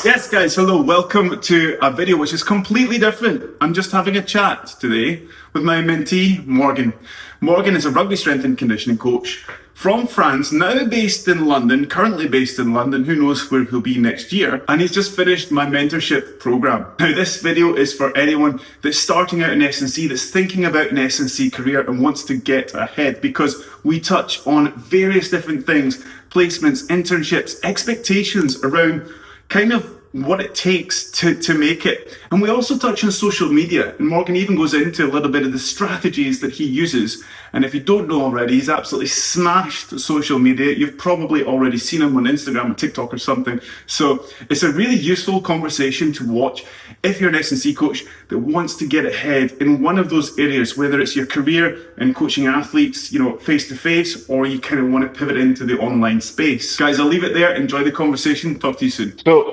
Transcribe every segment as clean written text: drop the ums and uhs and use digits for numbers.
Yes, guys, hello. Welcome to a video which is completely different. I'm just having a chat today with my mentee, Morgan. Morgan is a rugby strength and conditioning coach from France, now based in London, currently based in London. Who knows where he'll be next year. And he's just finished my mentorship program. Now, this video is for anyone that's starting out in S&C, that's thinking about an S&C career and wants to get ahead, because we touch on various different things, placements, internships, expectations around kind of what it takes to make it. And we also touch on social media, and Morgan even goes into a little bit of the strategies that he uses. And if you don't know already, he's absolutely smashed social media. You've probably already seen him on Instagram or TikTok or something. So it's a really useful conversation to watch if you're an S&C coach that wants to get ahead in one of those areas, whether it's your career in coaching athletes, face to face, or you kind of want to pivot into the online space. Guys, I'll leave it there. Enjoy the conversation. Talk to you soon. So,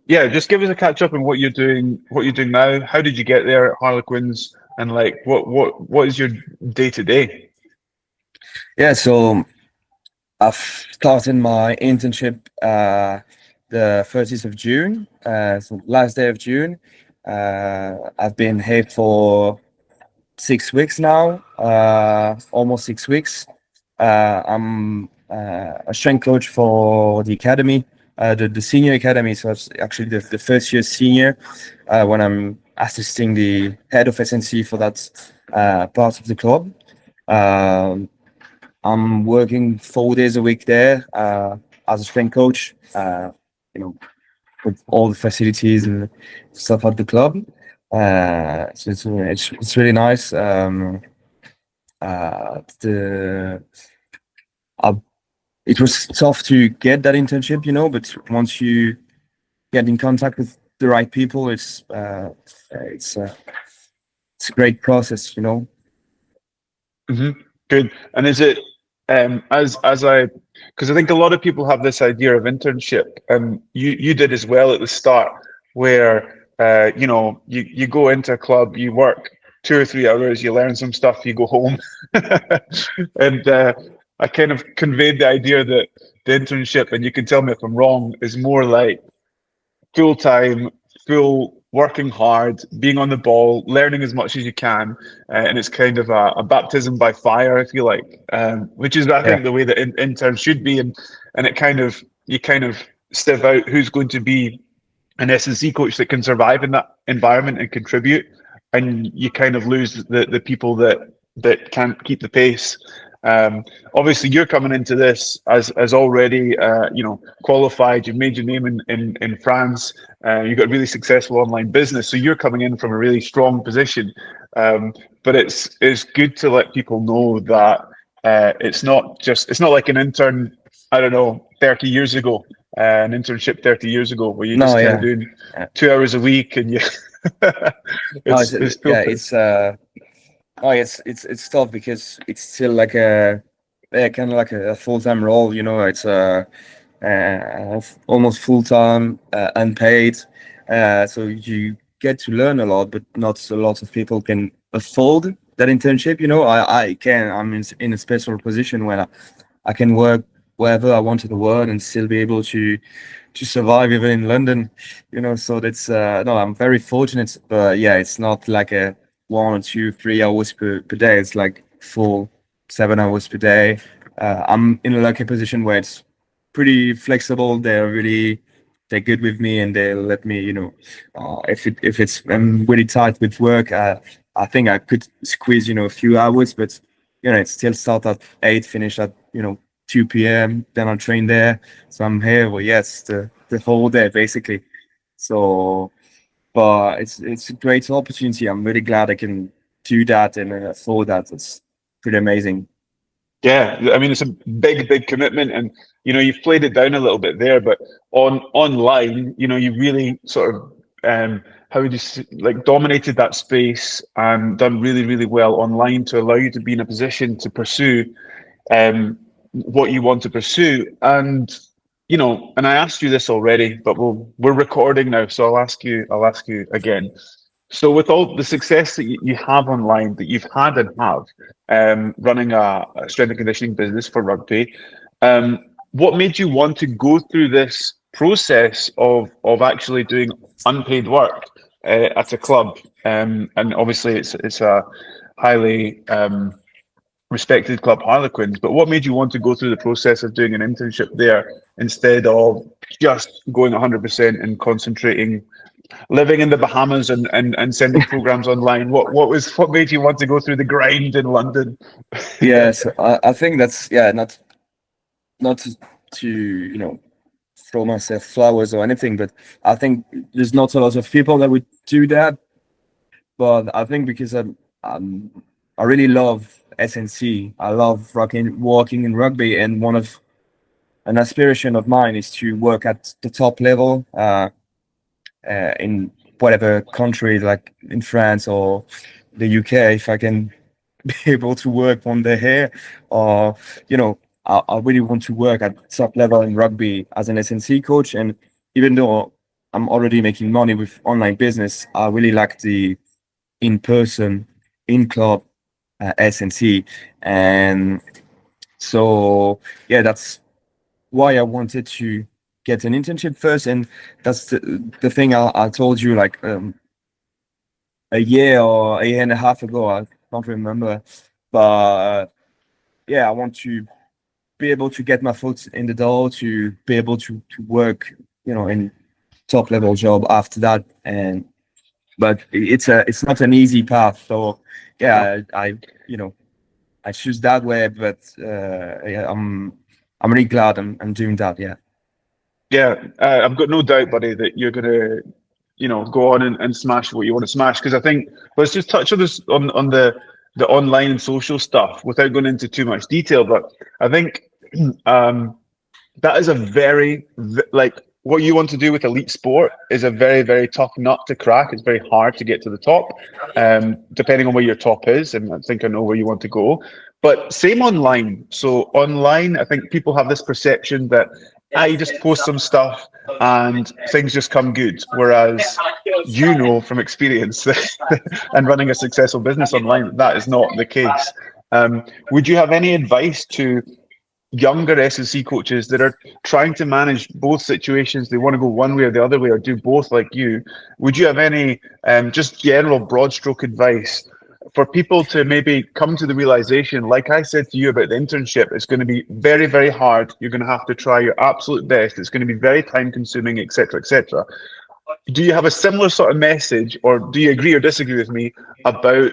just give us a catch up on what you're doing now. How did you get there at Harlequins, and what is your day to day? Yeah, so I've started my internship the 30th of June, so last day of June. I've been here for 6 weeks now, almost 6 weeks. I'm a strength coach for the academy, the senior academy. So it's actually the first year senior when I'm assisting the head of S&C for that part of the club. I'm working 4 days a week there as a strength coach, with all the facilities and stuff at the club. So it's really nice. It was tough to get that internship, but once you get in contact with the right people, it's a great process, Mm-hmm. Good. And is it because I think a lot of people have this idea of internship, and you did as well at the start, where you go into a club, you work 2 or 3 hours, you learn some stuff, you go home, and I kind of conveyed the idea that the internship, and you can tell me if I'm wrong, is more like full time, full working hard, being on the ball, learning as much as you can, and it's kind of a baptism by fire, if you like, which is I think the way that interns should be, and you kind of step out who's going to be an S&C coach that can survive in that environment and contribute, and you kind of lose the people that can't keep the pace. Obviously, you're coming into this as already qualified. You've made your name in France. You've got a really successful online business, so you're coming in from a really strong position. But it's good to let people know that it's not like an intern, I don't know, 30 years ago, an internship 30 years ago, where you're just kind of doing 2 hours a week, and you. It's tough because it's still like kind of like a full-time role, it's almost full-time, unpaid, so you get to learn a lot, but not a lot of people can afford that internship. I'm in a special position where I can work wherever I want in the world and still be able to survive even in London, so that's I'm very fortunate. But it's not like a 1 or 2, 3 hours per day. It's like full 7 hours per day. I'm in a lucky position where it's pretty flexible. They're good with me, and they let me, if it's I'm really tight with work, I think I could squeeze, a few hours, but it still start at 8, finish at 2 p.m. Then I'll train there. So I'm here, the whole day basically. So. But it's a great opportunity. I'm really glad I can do that and afford that. It's pretty amazing. Yeah, I mean, it's a big commitment, and you've played it down a little bit there, but online, you really sort of how would you dominated that space and done really well online to allow you to be in a position to pursue what you want to pursue. And and I asked you this already, but we're recording now, so I'll ask you again. So with all the success that you have online, that you've had and have, running a strength and conditioning business for rugby, what made you want to go through this process of actually doing unpaid work at a club, and obviously it's a highly respected club, Harlequins. But what made you want to go through the process of doing an internship there instead of just going 100% and concentrating, living in the Bahamas and sending programs online? What made you want to go through the grind in London? Yes, I think that's not to throw myself flowers or anything, but I think there's not a lot of people that would do that. But I think because I really love S&C, I love working in rugby, and an aspiration of mine is to work at the top level in whatever country, like in France or the UK, if I can be able to work on the hair, or I really want to work at top level in rugby as an S&C coach. And even though I'm already making money with online business, I really like the in-person, in-club S&C. And so, yeah, that's why I wanted to get an internship first. And that's the thing I told you, like a year or a year and a half ago. I can't remember. But yeah, I want to be able to get my foot in the door, to be able to work, in top level job after that. But it's not an easy path. So yeah, I choose that way. But yeah, I'm really glad I'm doing that. Yeah. Yeah, I've got no doubt, buddy, that you're gonna, go on and smash what you want to smash. Because I think let's just touch on this on the online and social stuff without going into too much detail. But I think that is a like what you want to do with elite sport is a very, very tough nut to crack. It's very hard to get to the top, depending on where your top is. And I think I know where you want to go. But same online. So online, I think people have this perception that you just post some stuff and things just come good. Whereas from experience and running a successful business online, that is not the case. Would you have any advice to younger S&C coaches that are trying to manage both situations? They want to go one way or the other way, or do both like you. Would you have any just general broad stroke advice for people to maybe come to the realization, like I said to you about the internship, it's going to be very, very hard. You're going to have to try your absolute best. It's going to be very time consuming, etc., etc. Do you have a similar sort of message, or do you agree or disagree with me about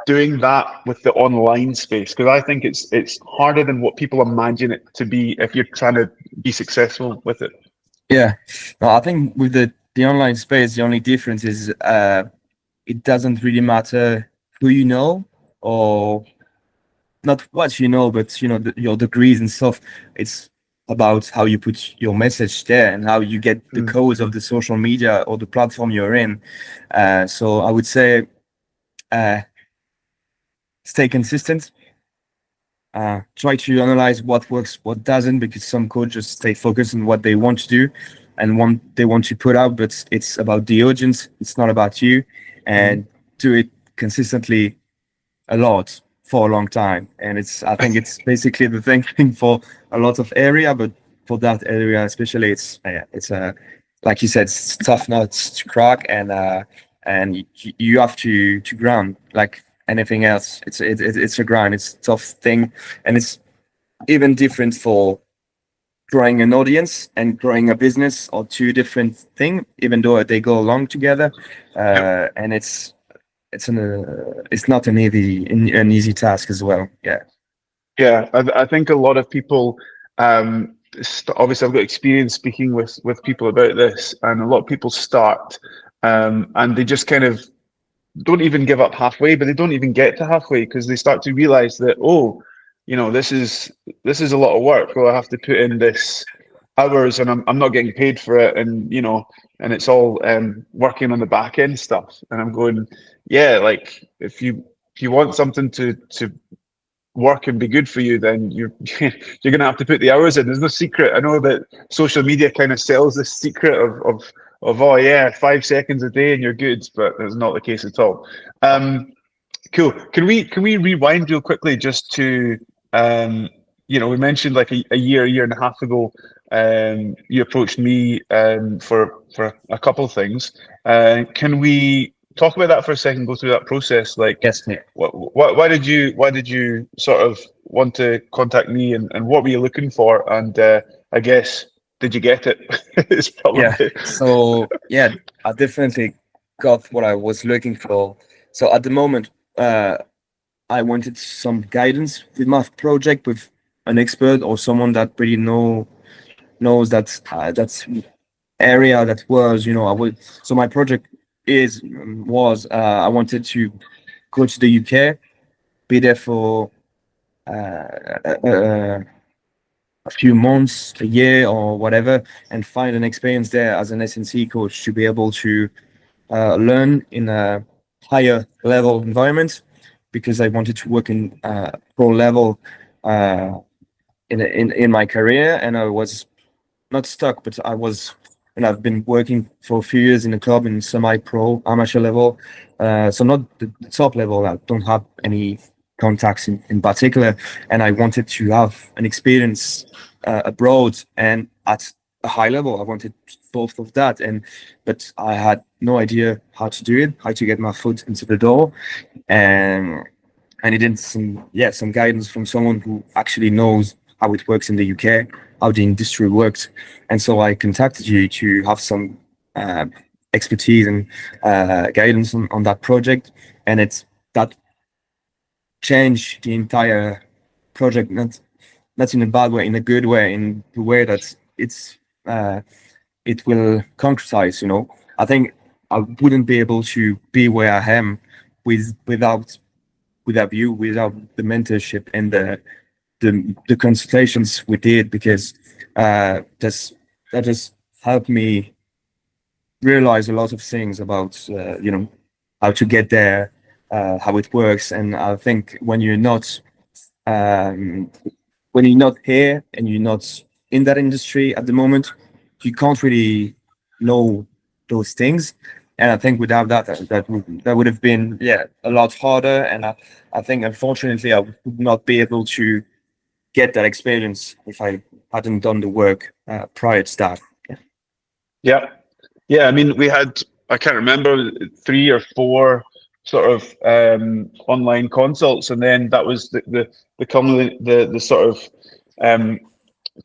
doing that with the online space? Because I think it's harder than what people imagine it to be if you're trying to be successful with it. Yeah, no, I think with the online space, the only difference is it doesn't really matter who you know, or not what you know, but your degrees and stuff. It's about how you put your message there and how you get the codes of the social media or the platform you're in. So I would say stay consistent. Try to analyze what works, what doesn't, because some coaches stay focused on what they want to do and they want to put out, but it's about the audience. It's not about you. And do it consistently a lot for a long time. And I think it's basically the thing for a lot of area, but for that area especially, it's like you said, it's tough nuts to crack, and you have to grind like anything else. It's a grind. It's a tough thing, and it's even different for growing an audience and growing a business, or two different things, even though they go along together. And it's not an easy task as well. Yeah, I think a lot of people, obviously I've got experience speaking with people about this, and a lot of people start and they just kind of don't even give up halfway, but they don't even get to halfway because they start to realize that, this is a lot of work. Well, I have to put in this hours and I'm not getting paid for it, and and it's all working on the back end stuff. And I'm going, yeah, like if you want something to work and be good for you, then you're gonna have to put the hours in. There's no secret. I know that social media kind of sells this secret of oh yeah, 5 seconds a day and you're good, but that's not the case at all. Cool. Can we rewind real quickly just to we mentioned like a year and a half ago you approached me for a couple of things. Can we talk about that for a second? Go through that process. Like, Yes, mate. why did you sort of want to contact me, and what were you looking for? And I guess, did you get it? It's Yeah. probably So yeah, I definitely got what I was looking for. So at the moment, I wanted some guidance with my project, with an expert or someone that really knows that's area, that was, I would. So my project was I wanted to go to the UK, be there for a few months, a year, or whatever, and find an experience there as an S&C coach, to be able to learn in a higher level environment, because I wanted to work in pro level in my career, and I was not stuck, but and I've been working for a few years in a club in semi-pro amateur level, so not the top level. I don't have any contacts in particular, and I wanted to have an experience abroad and at a high level. I wanted both of that, but I had no idea how to do it, how to get my foot into the door, and I needed some guidance from someone who actually knows how it works in the UK, how the industry works. And so I contacted you to have some expertise and guidance on that project. And it's that changed the entire project, not in a bad way, in a good way, in the way that it will concretize. I think I wouldn't be able to be where I am without you, without the mentorship and the consultations we did, because that just helped me realize a lot of things about how to get there, how it works. And I think when you're not here and you're not in that industry at the moment, you can't really know those things. And I think without that would have been a lot harder. And I think, unfortunately, I would not be able to get that experience if I hadn't done the work prior to that. yeah. Yeah, I mean, we had, I can't remember, 3 or 4 sort of online consults, and then that was the sort of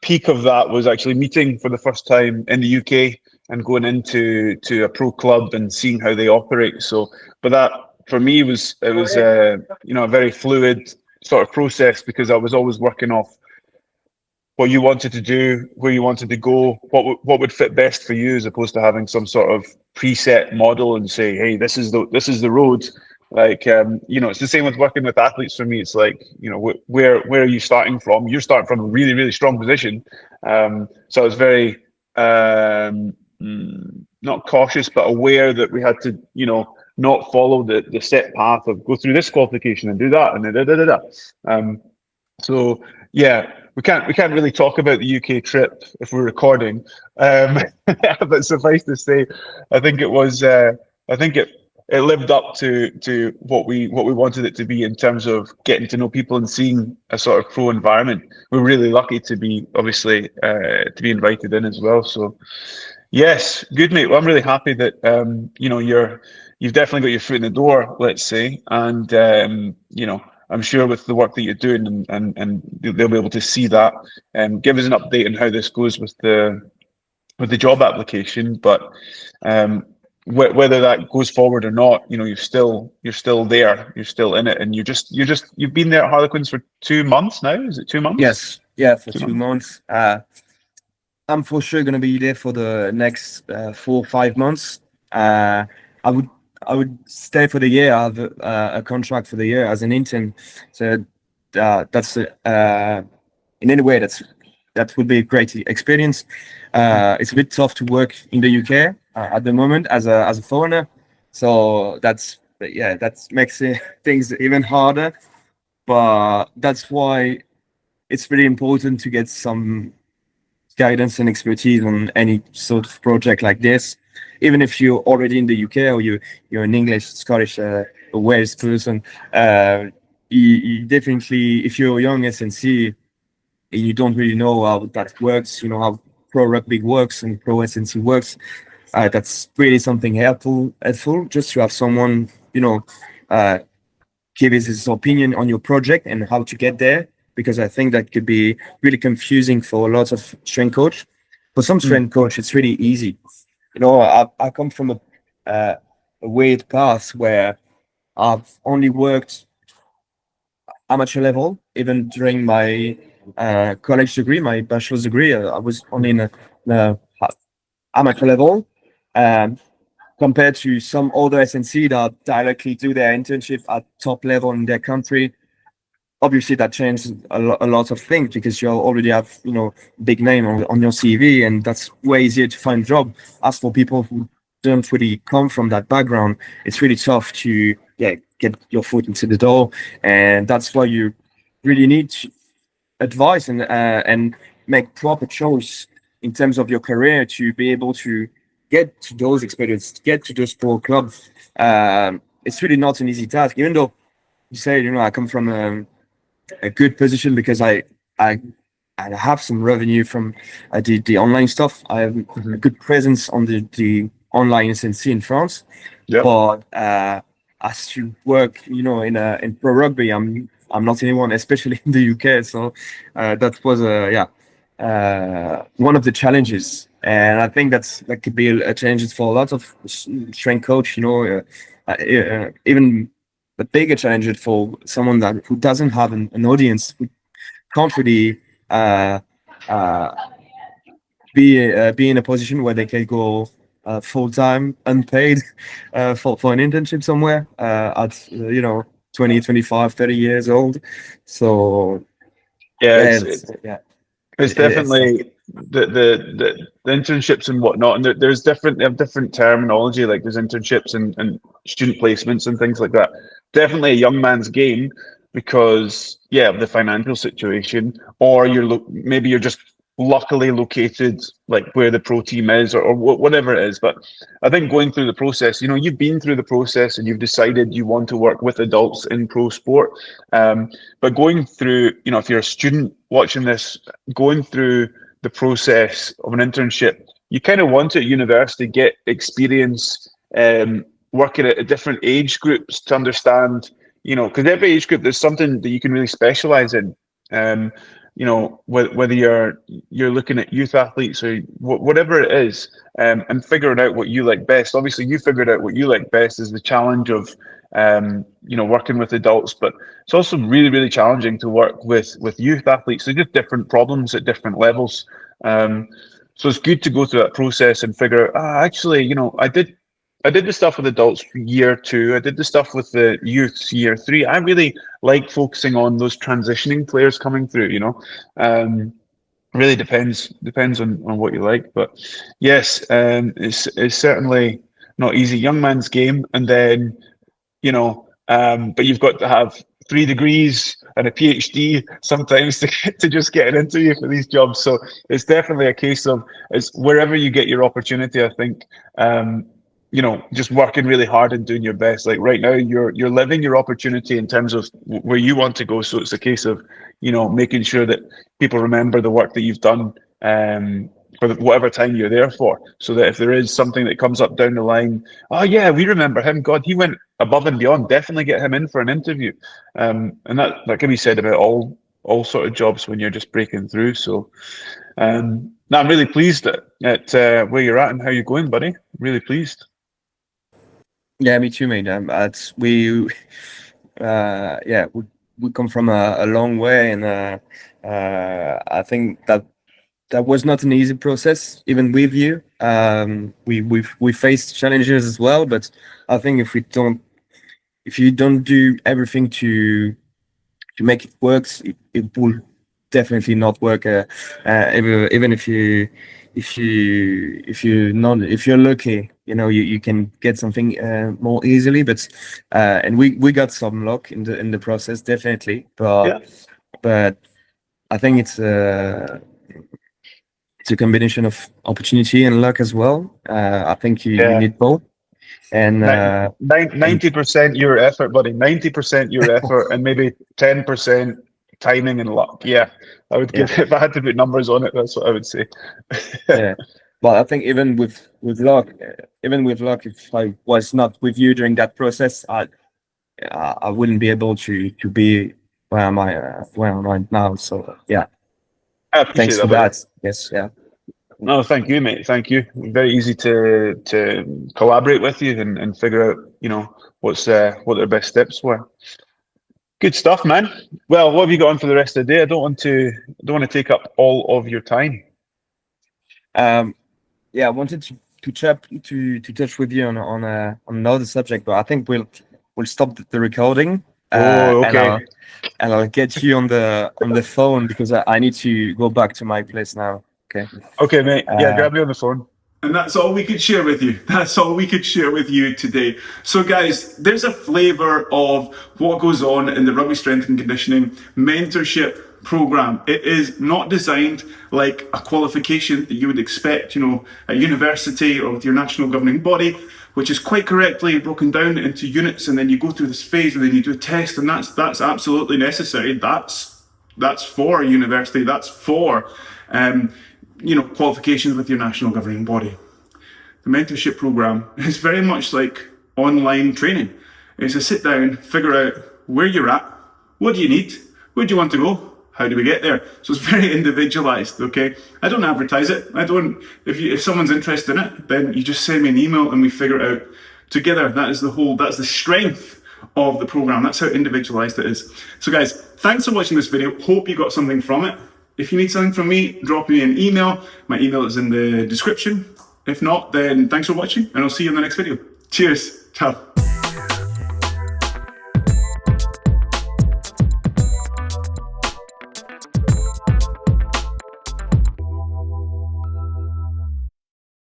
peak of that was actually meeting for the first time in the UK and going into a pro club and seeing how they operate. So, but that for me was a very fluid sort of process, because I was always working off what you wanted to do, where you wanted to go, what would fit best for you, as opposed to having some sort of preset model and say, hey, this is the road. Like, it's the same with working with athletes. For me, it's like, where are you starting from? You're starting from a really, really strong position. So I was very not cautious, but aware that we had to, not follow the set path of go through this qualification and do that and so yeah, we can't really talk about the UK trip if we're recording, but suffice to say, I think it was I think it lived up to what we wanted it to be, in terms of getting to know people and seeing a sort of pro environment. We're really lucky to be to be invited in as well. So yes, good, mate. Well, I'm really happy that you've definitely got your foot in the door, let's say, and I'm sure with the work that you're doing, and they'll be able to see that. And give us an update on how this goes with the job application. But whether that goes forward or not, you're still there, you're still in it, and you've been there at Harlequins for 2 months now. Is it 2 months? Yes, yeah, for 2 months. I'm for sure going to be there for the next 4 or 5 months. I would stay for the year. I have a contract for the year as an intern. So that's in any way that would be a great experience. It's a bit tough to work in the UK at the moment as a foreigner. So that makes things even harder. But that's why it's really important to get some guidance and expertise on any sort of project like this. Even if you're already in the UK, or you're an English, Scottish, or Wales person, you definitely, if you're a young S&C and you don't really know how that works, pro rugby works and pro S&C works. That's really something helpful just to have someone, give his opinion on your project and how to get there, because I think that could be really confusing for lots of strength coach. For some strength coach, it's really easy. I come from a weird path where I've only worked amateur level. Even during my college degree, my bachelor's degree, I was only in a amateur level. Compared to some other S&C that directly do their internship at top level in their country. Obviously, that changes a lot of things, because you already have, big name on your CV, and that's way easier to find a job. As for people who don't really come from that background, it's really tough to get your foot into the door, and that's why you really need advice and make proper choice in terms of your career to be able to get to those experiences, get to those pro clubs. It's really not an easy task, even though you say, I come from a good position because I have some revenue from the online stuff. I have a good presence on the online S&C in France. Yep. But as to work, in pro rugby, I'm not anyone, especially in the UK. So that was one of the challenges, and I think that could be a challenge for a lot of strength coach. Even the bigger challenge for someone who doesn't have an audience, who can't really be in a position where they can go full-time unpaid for an internship somewhere at 20, 25, 30 years old. So it's definitely the internships and whatnot, and they have different terminology. Like there's internships and student placements and things like that. Definitely a young man's game, because of the financial situation, or maybe you're just luckily located like where the pro team is, or whatever it is. But I think going through the process, you've been through the process and you've decided you want to work with adults in pro sport. But going through, if you're a student watching this, going through the process of an internship, you kind of want to at university get experience working at different age groups to understand, because every age group there's something that you can really specialize in. Whether you're looking at youth athletes or whatever it is, and figuring out what you like best. Obviously, you figured out what you like best is the challenge of working with adults, but it's also really, really challenging to work with youth athletes. They're just different problems at different levels. So it's good to go through that process and figure out, actually, I did the stuff with adults year 2. I did the stuff with the youths year 3. I really like focusing on those transitioning players coming through, really depends on what you like. But yes, it's certainly not easy. Young man's game. And then, but you've got to have 3 degrees and a PhD sometimes to just get an interview for these jobs. So it's definitely a case of, it's wherever you get your opportunity, I think. Just working really hard and doing your best. Like right now, you're living your opportunity in terms of where you want to go. So it's a case of, making sure that people remember the work that you've done for whatever time you're there for. So that if there is something that comes up down the line, oh yeah, we remember him. God, he went above and beyond. Definitely get him in for an interview. And that can be said about all sort of jobs when you're just breaking through. So I'm really pleased at where you're at and how you're going, buddy. Really pleased. Yeah, me too, mate. We come from a long way, and I think that was not an easy process, even with you. We faced challenges as well, but I think if you don't do everything to make it work, it will definitely not work. Even if you're lucky, you can get something more easily. But and we got some luck in the process, definitely. But I think it's a combination of opportunity and luck as well. I think you need both. And 90% your effort, buddy. 90% your effort, and maybe 10% timing and luck. Yeah, I would give if I had to put numbers on it. That's what I would say. Yeah. But I think even with luck, if I was not with you during that process, I wouldn't be able to be where am I where I'm right now. So yeah, I appreciate thanks for buddy. that. Yes, yeah. No, thank you, mate. Thank you. Very easy to collaborate with you and figure out, you know, what their best steps were. Good stuff, man. Well, what have you got on for the rest of the day? I don't want to take up all of your time. Yeah, I wanted to touch with you on another subject, but I think we'll stop the recording. Okay. And I'll get you on the phone because I need to go back to my place now. Okay. Okay, mate. Yeah, grab me on the phone. And that's all we could share with you. That's all we could share with you today. So guys, there's a flavour of what goes on in the Rugby Strength and Conditioning Mentorship Programme. It is not designed like a qualification that you would expect, you know, at university or with your national governing body, which is quite correctly broken down into units, and then you go through this phase and then you do a test, and that's absolutely necessary. That's for university. That's for qualifications with your national governing body. The mentorship program is very much like online training. It's a sit down, figure out where you're at, what do you need, where do you want to go, how do we get there? So it's very individualized, okay? I don't advertise it. If someone's interested in it, then you just send me an email and we figure it out together. That's the strength of the program. That's how individualized it is. So guys, thanks for watching this video. Hope you got something from it. If you need something from me, drop me an email. My email is in the description. If not, then thanks for watching, and I'll see you in the next video. Cheers. Ciao.